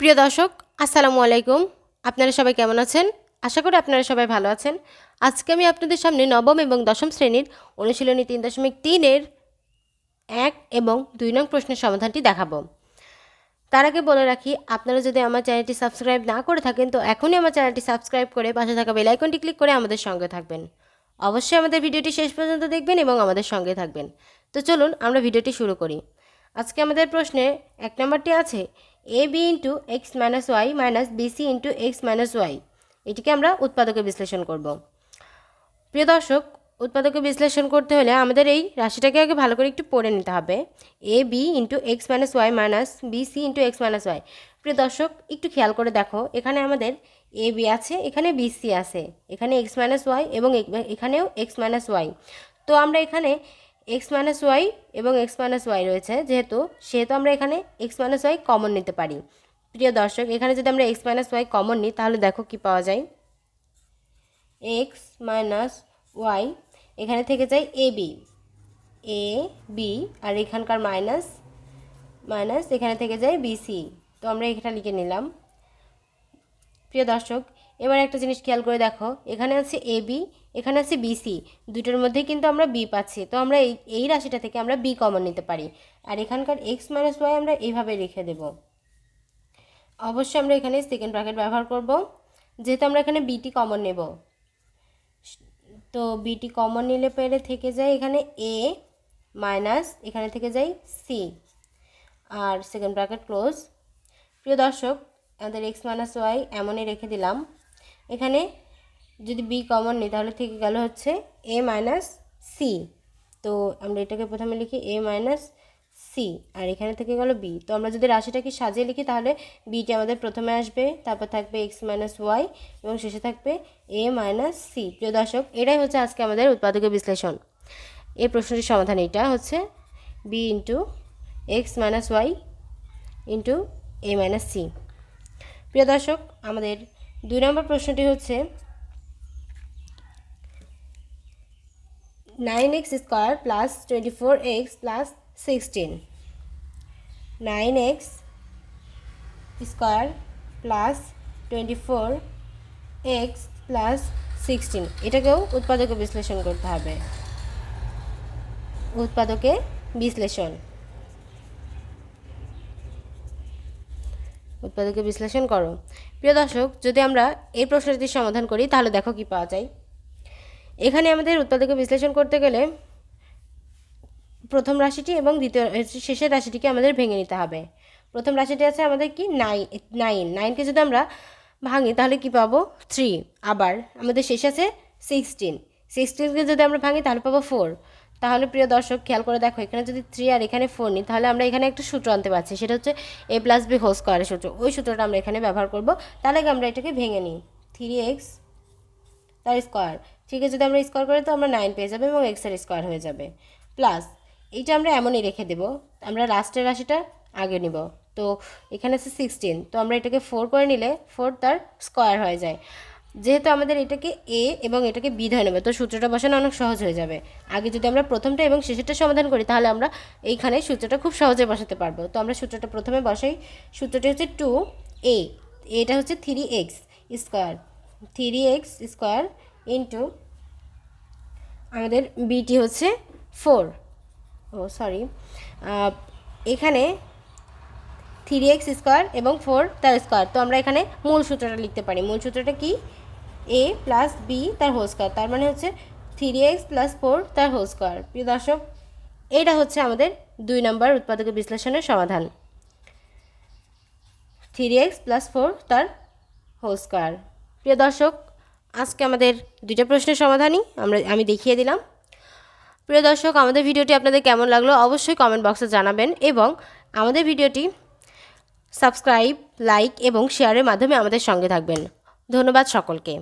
প্রিয় দর্শক আসসালামু আলাইকুম। আপনারা সবাই কেমন আছেন? আশা করি আপনারা সবাই ভালো আছেন। আজকে আমি আপনাদের সামনে নবম এবং দশম শ্রেণীর অনুশীলনী 3.3-এর 1 এবং 2 নং প্রশ্নের সমাধানটি দেখাবো। তার আগে বলে রাখি, আপনারা যদি আমার চ্যানেলটি সাবস্ক্রাইব না করে থাকেন তো এখনই আমার চ্যানেলটি সাবস্ক্রাইব করে পাশে থাকা বেল আইকনটি ক্লিক করে আমাদের সঙ্গে থাকবেন। অবশ্যই আমাদের ভিডিওটি শেষ পর্যন্ত দেখবেন এবং আমাদের সঙ্গে থাকবেন। তো চলুন আমরা ভিডিওটি শুরু করি। আজকে আমাদের প্রশ্নে 1 নম্বরটি আছে ab into x minus Y minus BC into x minus y. এটিকে আমরা উৎপাদকে বিশ্লেষণ করব। প্রিয় দর্শক, উৎপাদকে বিশ্লেষণ করতে হলে আমাদের এই রাশিটাকে আগে ভালো করে একটু পড়ে নিতে হবে। A B into x minus Y minus BC into x minus Y. প্রিয় দর্শক, একটু খেয়াল করে দেখো, এখানে আমাদের এ বি আছে, এখানে বিসি আছে, এখানে এক্স মাইনাস ওয়াই এবং এখানেও এক্স মাইনাস ওয়াই। তো আমরা এখানে এক্স মাইনাস ওয়াই এবং এক্স মাইনাস ওয়াই রয়েছে, সেহেতু আমরা এখানে এক্স মাইনাস ওয়াই কমন নিতে পারি। প্রিয় দর্শক, এখানে যদি আমরা এক্স মাইনাস ওয়াই কমন নিই তাহলে দেখো কি পাওয়া যায়। এক্স মাইনাস ওয়াই এখানে থেকে যায় এ বি আর এখানকার মাইনাস এখানে থেকে যায় বিসি। তো আমরা এটা লিখে নিলাম। প্রিয় দর্শক, এবার একটা জিনিস খেয়াল করে দেখো, এখানে আছে এ বি, এখানে আছে বিসি, দুটোর মধ্যে কিন্তু আমরা বি পাচ্ছি। তো আমরা এই রাশিটা থেকে আমরা বি কমন নিতে পারি। আর এখানকার এক্স মাইনাস ওয়াই আমরা এইভাবে রেখে দেব। অবশ্যই আমরা এখানে সেকেন্ড ব্র্যাকেট ব্যবহার করব, যেহেতু আমরা এখানে বিটি কমন নেব। তো বিটি কমন নিলে পেরে থেকে যায় এখানে এ মাইনাস এখানে থেকে যায় সি আর সেকেন্ড ব্র্যাকেট ক্লোজ। প্রিয় দর্শক, আমাদের এক্স মাইনাস ওয়াই এমনই রেখে দিলাম। এখানে যদি বি কমন নিই তাহলে থেকে গেল হচ্ছে এ মাইনাস সি। তো আমরা এটাকে প্রথমে লিখি এ মাইনাস সি আর এখানে থেকে গেল বি। তো আমরা যদি রাশিটাকে সাজিয়ে লিখি তাহলে বিটি আমাদের প্রথমে আসবে, তারপর থাকবে এক্স মাইনাস ওয়াই এবং শেষে থাকবে এ মাইনাস সি। প্রিয় দর্শক, এটাই হচ্ছে আজকে আমাদের উৎপাদকের বিশ্লেষণ। এই প্রশ্নটির সমাধান এটা হচ্ছে B into x minus Y into A minus C. প্রিয় দর্শক, আমাদের 2 নম্বর প্রশ্নটি হচ্ছে 9x square plus 24x plus 16। 9x square plus 24x plus 16, এটাকেও উৎপাদকে বিশ্লেষণ করতে হবে। উৎপাদকে বিশ্লেষণ করো। প্রিয় দর্শক, যদি আমরা এই প্রশ্নটির সমাধান করি তাহলে দেখো কি পাওয়া যায়। এখানে আমাদের উৎপাদকে বিশ্লেষণ করতে গেলে প্রথম রাশিটি এবং শেষের রাশিটিকে আমাদের ভেঙে নিতে হবে। প্রথম রাশিটি আছে আমাদের কি 9কে যদি আমরা ভাঙি তাহলে কি পাবো 3। আবার আমাদের শেষে আছে 16কে যদি আমরা ভাঙি তাহলে পাবো 4। তাহলে প্রিয় দর্শক, খেয়াল করে দেখো, এখানে যদি 3 আর এখানে 4 নিই তাহলে আমরা এখানে একটা সূত্র আনতে পারছি, সেটা হচ্ছে a প্লাস বি হোল স্কোয়ারের সূত্র। ওই সূত্রটা আমরা এখানে ব্যবহার করব। তার আগে আমরা এটাকে ভেঙে নিই। 3x তার স্কোয়ার, ঠিক আছে, যদি আমরা স্কোয়ার করি তো আমরা 9 পেয়ে যাবে এবং এক্সের স্কোয়ার হয়ে যাবে। প্লাস এইটা আমরা এমনই রেখে দেব, আমরা লাস্টের রাশিটা আগে নিব। তো এখানে আছে 16, তো আমরা এটাকে 4 করে নিলে 4 তার স্কোয়ার হয়ে যায়। যেহেতু আমাদের এটাকে এ এবং এটাকে বি ধরে নেবে, তো সূত্রটা বসানো অনেক সহজ হয়ে যাবে। আগে যদি আমরা প্রথমটা এবং শেষেরটা সমাধান করি তাহলে আমরা এইখানে সূত্রটা খুব সহজে বসাতে পারবো। তো আমরা সূত্রটা প্রথমে বসাই। সূত্রটি হচ্ছে 2a, এটা হচ্ছে 3x স্কোয়ার ইন্টু আমাদের বিটি হচ্ছে 4। এখানে 3x স্কোয়ার এবং 4 তার স্কোয়ার। তো আমরা এখানে মূল সূত্রটা লিখতে পারি। মূল সূত্রটা কি? a প্লাস বি তার হোল স্কোয়ার, তার মানে হচ্ছে 3x প্লাস 4 তার হোল স্কোয়ার। প্রিয় দর্শক, এটা হচ্ছে আমাদের 2 নম্বর উৎপাদকের বিশ্লেষণের সমাধান। 3x প্লাস 4 তার হোল স্কোয়ার। প্রিয় দর্শক, আজকে আমাদের 2টা প্রশ্নের সমাধানই আমি দেখিয়ে দিলাম। প্রিয় দর্শক, আমাদের ভিডিওটি আপনাদের কেমন লাগলো অবশ্যই কমেন্ট বক্সে জানাবেন এবং আমাদের ভিডিওটি সাবস্ক্রাইব, লাইক এবং শেয়ারের মাধ্যমে আমাদের সঙ্গে থাকবেন। ধন্যবাদ সকলকে।